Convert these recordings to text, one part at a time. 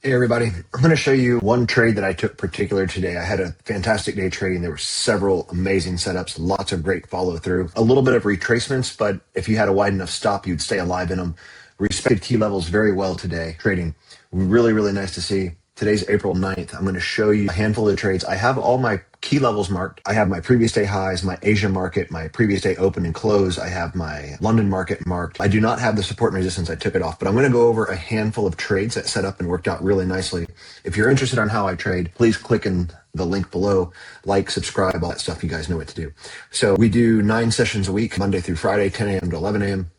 Hey everybody, I'm going to show you one trade that I took particular today. I had a fantastic day trading. There were several amazing setups, lots of great follow through, a little bit of retracements, but if you had a wide enough stop, you'd stay alive in them. Respected key levels very well today trading. Really, really nice to see. Today's April 9th. I'm going to show you a handful of trades. I have all my key levels marked. I have my previous day highs, my Asia market, my previous day open and close. I have my London market marked. I do not have the support and resistance. I took it off, but I'm going to go over a handful of trades that set up and worked out really nicely. If you're interested on how I trade, please click in the link below, like, subscribe, all that stuff. You guys know what to do. So we do 9 sessions a week, Monday through Friday, 10 a.m. to 11 a.m.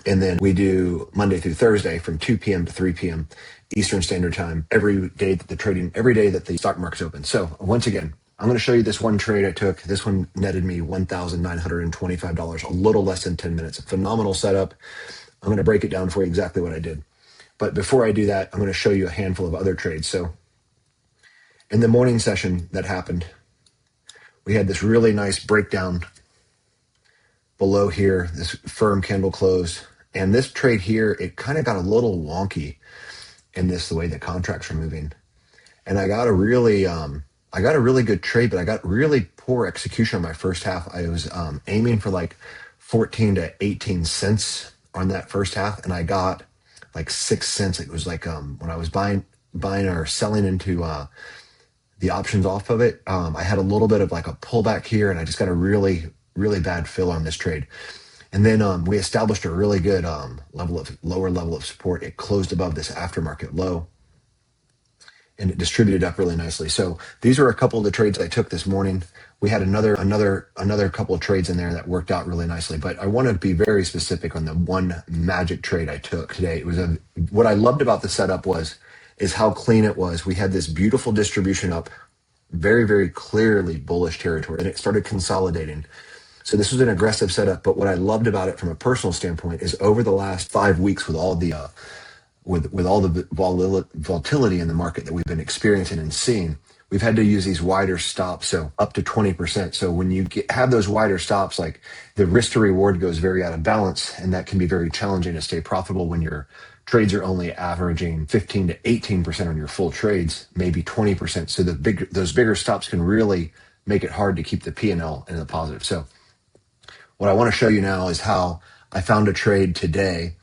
And then we do Monday through Thursday from 2 p.m. to 3 p.m. Eastern Standard Time every day that the stock market's open. So once again, I'm going to show you this one trade I took. This one netted me $1,925, a little less than 10 minutes. A phenomenal setup. I'm going to break it down for you exactly what I did. But before I do that, I'm going to show you a handful of other trades. So in the morning session that happened, we had this really nice breakdown below here, this firm candle close. And this trade here, it kind of got a little wonky in the way that contracts are moving. And I got a really good trade, but I got really poor execution on my first half. I was aiming for like 14 to 18 cents on that first half, and I got like 6 cents. It was like when I was buying or selling into the options off of it, I had a little bit of like a pullback here, and I just got a really bad fill on this trade. And then we established a really good lower level of support. It closed above this aftermarket low, and it distributed up really nicely. So these are a couple of the trades I took this morning. We had another couple of trades in there that worked out really nicely. But I want to be very specific on the one magic trade I took today. It was what I loved about the setup is how clean it was. We had this beautiful distribution up, very clearly bullish territory, and it started consolidating. So this was an aggressive setup, but what I loved about it from a personal standpoint is over the last 5 weeks with all the volatility in the market that we've been experiencing and seeing, we've had to use these wider stops, so up to 20%. So when you have those wider stops, like the risk to reward goes very out of balance, and that can be very challenging to stay profitable when your trades are only averaging 15 to 18% on your full trades, maybe 20%. So those bigger stops can really make it hard to keep the P&L in the positive. So what I want to show you now is how I found a trade today,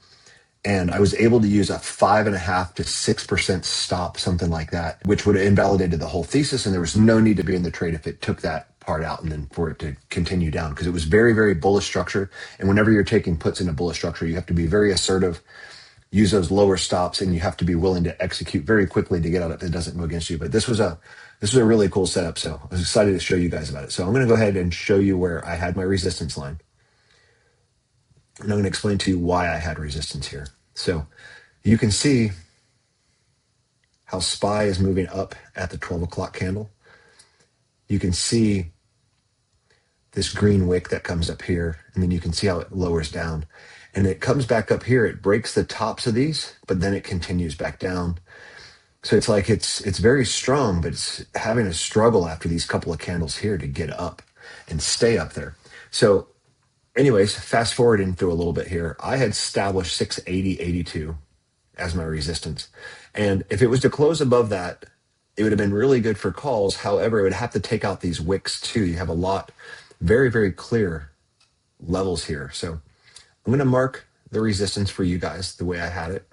and I was able to use a 5.5 to 6% stop, something like that, which would have invalidated the whole thesis, and there was no need to be in the trade if it took that part out and then for it to continue down, because it was very bullish structure. And whenever you're taking puts in a bullish structure, you have to be very assertive, use those lower stops, and you have to be willing to execute very quickly to get out if it doesn't go against you. But this was a really cool setup, so I was excited to show you guys about it. So I'm going to go ahead and show you where I had my resistance line, and I'm going to explain to you why I had resistance here. So you can see how SPY is moving up at the 12 o'clock candle. You can see this green wick that comes up here, and then you can see how it lowers down. And it comes back up here. It breaks the tops of these, but then it continues back down. So it's like it's very strong, but it's having a struggle after these couple of candles here to get up and stay up there. So anyways, fast forwarding through a little bit here, I had established 680.82 as my resistance. And if it was to close above that, it would have been really good for calls. However, it would have to take out these wicks too. You have a lot, very clear levels here. So I'm going to mark the resistance for you guys the way I had it.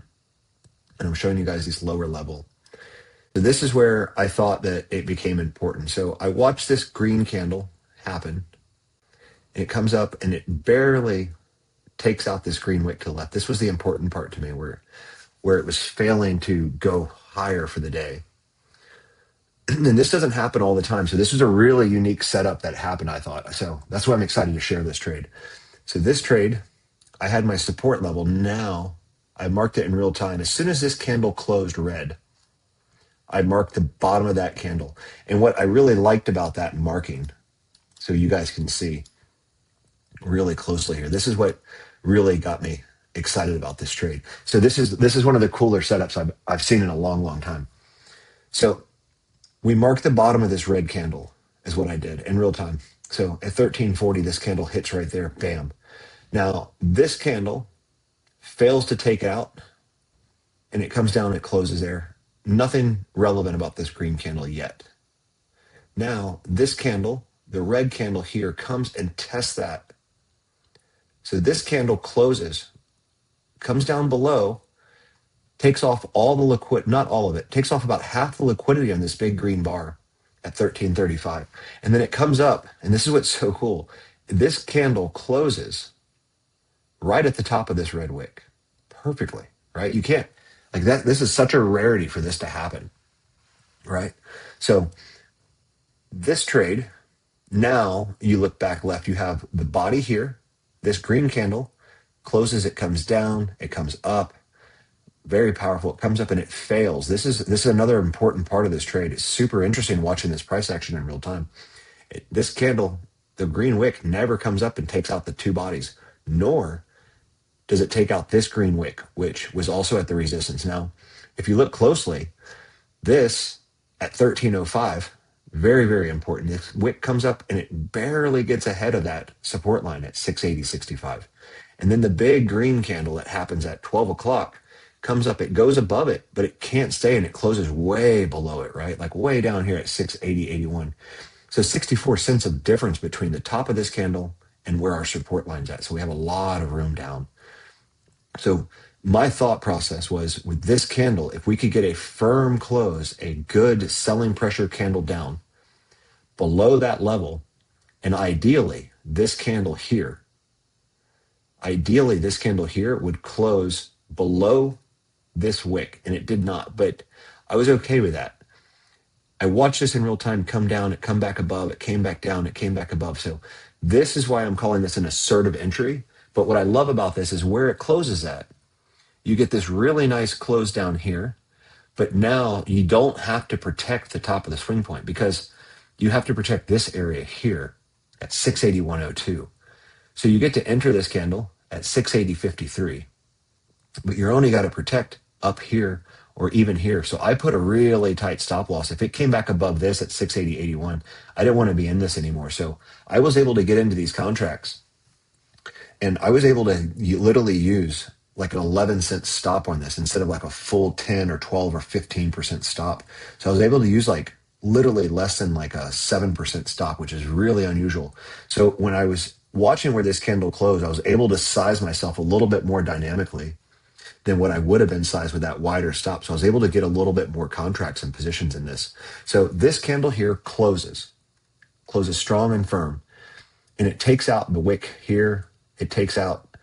And I'm showing you guys this lower level. So this is where I thought that it became important. So I watched this green candle happen. It comes up and it barely takes out this green wick to the left. This was the important part to me, where it was failing to go higher for the day. And this doesn't happen all the time. So this was a really unique setup that happened, I thought. So that's why I'm excited to share this trade. So this trade, I had my support level. Now I marked it in real time. As soon as this candle closed red, I marked the bottom of that candle. And what I really liked about that marking, so you guys can see really closely here, this is what really got me excited about this trade. So this is one of the cooler setups I've seen in a long time. So we marked the bottom of this red candle is what I did in real time. So at 1340, this candle hits right there, bam. Now this candle fails to take out, and it comes down, it closes there. nothing relevant about this green candle yet. Now, this candle, the red candle here, comes and tests that. So this candle closes, comes down below, takes off all the liquid, not all of it, takes off about half the liquidity on this big green bar at 1335. And then it comes up, and this is what's so cool. This candle closes right at the top of this red wick perfectly, right? You can't, like that, this is such a rarity for this to happen, right? So this trade, now you look back left, you have the body here, this green candle closes, it comes down, it comes up, very powerful. It comes up and it fails. This is another important part of this trade. It's super interesting watching this price action in real time. This candle, the green wick, never comes up and takes out the two bodies, nor does it take out this green wick, which was also at the resistance. Now, if you look closely, this at 1305, very, very important. This wick comes up and it barely gets ahead of that support line at 680.65. And then the big green candle that happens at 12 o'clock comes up, it goes above it, but it can't stay and it closes way below it, right? Like way down here at 680.81. So 64 cents of difference between the top of this candle and where our support line's at. So we have a lot of room down. So my thought process was with this candle, if we could get a firm close, a good selling pressure candle down below that level, and ideally this candle here would close below this wick, and it did not, but I was okay with that. I watched this in real time come down, it come back above, it came back down, it came back above. So this is why I'm calling this an assertive entry. But what I love about this is where it closes at. You get this really nice close down here, but now you don't have to protect the top of the swing point because you have to protect this area here at 681.02. So you get to enter this candle at 680.53. But you're only got to protect up here or even here. So I put a really tight stop loss. If it came back above this at 680.81, I didn't want to be in this anymore. So I was able to get into these contracts and I was able to literally use like an 11-cent stop on this instead of like a full 10 or 12 or 15% stop. So I was able to use like literally less than like a 7% stop, which is really unusual. So when I was watching where this candle closed, I was able to size myself a little bit more dynamically than what I would have been sized with that wider stop. So I was able to get a little bit more contracts and positions in this. So this candle here closes strong and firm, and it takes out the wick here. It takes out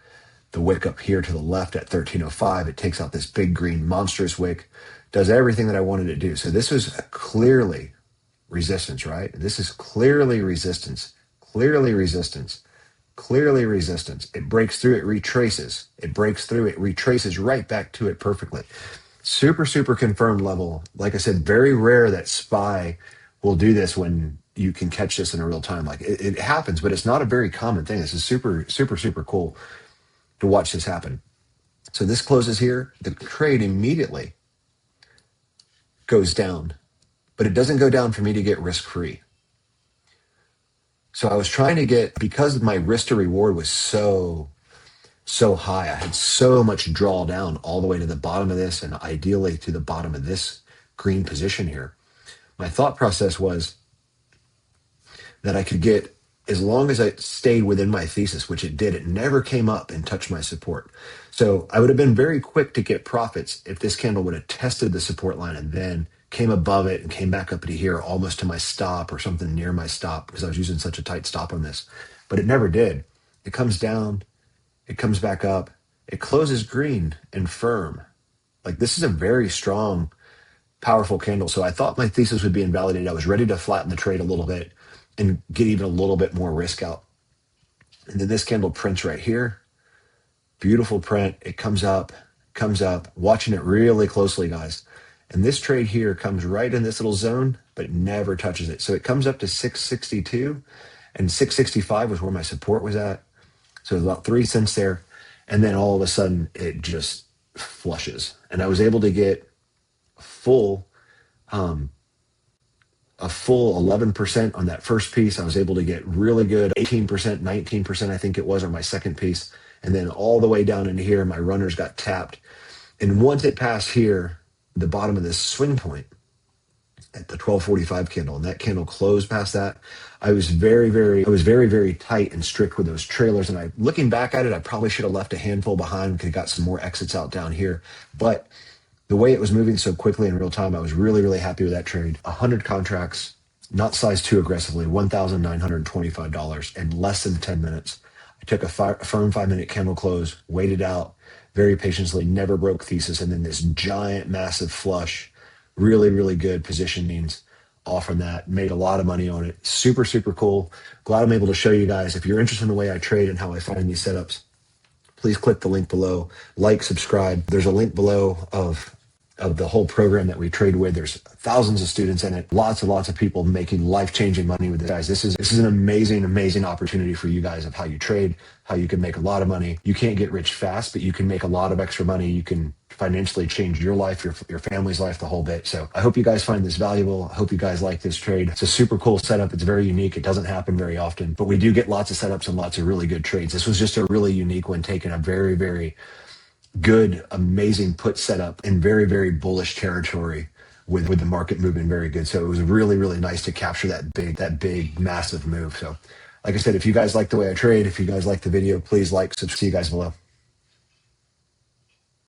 the wick up here to the left at 1305. It takes out this big green monstrous wick, does everything that I wanted it to do. So this was clearly resistance, right? This is clearly resistance, clearly resistance. Clearly resistance. It breaks through, it retraces. It breaks through, it retraces right back to it perfectly. Super, super confirmed level. Like I said, very rare that SPY will do this when you can catch this in a real time. Like it happens, but it's not a very common thing. This is super, super, super cool to watch this happen. So this closes here. The trade immediately goes down, but it doesn't go down for me to get risk-free. So I was trying to get, because my risk to reward was so high, I had so much drawdown all the way to the bottom of this and ideally to the bottom of this green position here. My thought process was that I could get, as long as I stayed within my thesis, which it did, it never came up and touched my support. So I would have been very quick to get profits if this candle would have tested the support line and then came above it and came back up to here almost to my stop or something near my stop because I was using such a tight stop on this. But it never did. It comes down, it comes back up, it closes green and firm. Like this is a very strong, powerful candle. So I thought my thesis would be invalidated. I was ready to flatten the trade a little bit and get even a little bit more risk out. And then this candle prints right here. Beautiful print. It comes up, watching it really closely, guys. And this trade here comes right in this little zone, but it never touches it. So it comes up to 662 and 665 was where my support was at. So it was about 3 cents there. And then all of a sudden it just flushes. And I was able to get a full 11% on that first piece. I was able to get really good 18%, 19%, I think it was, on my second piece. And then all the way down into here, my runners got tapped. And once it passed here, the bottom of this swing point at the 1245 candle, and that candle closed past that. I was very tight and strict with those trailers. And looking back at it, I probably should have left a handful behind. Could have got some more exits out down here. But the way it was moving so quickly in real time, I was really happy with that trade. 100 contracts, not sized too aggressively, $1,925 in less than 10 minutes. I took a firm 5-minute candle close, waited out very patiently, never broke thesis, and then this giant, massive flush, really good positionings off from that. Made a lot of money on it. Super cool. Glad I'm able to show you guys. If you're interested in the way I trade and how I find these setups, please click the link below. Like, subscribe. There's a link below of the whole program that we trade with. There's thousands of students in it, lots of people making life-changing money with it. Guys, this is an amazing opportunity for you guys of how you trade, how you can make a lot of money. You can't get rich fast, but you can make a lot of extra money. You can financially change your life, your family's life, the whole bit. So I hope you guys find this valuable. I hope you guys like this trade. It's a super cool setup. It's very unique. It doesn't happen very often, but we do get lots of setups and lots of really good trades. This was just a really unique one, taking a very good, amazing put setup in very bullish territory with the market moving very good. So it was really nice to capture that big, massive move. So like I said, if you guys like the way I trade, if you guys like the video, please like, subscribe. See you guys below.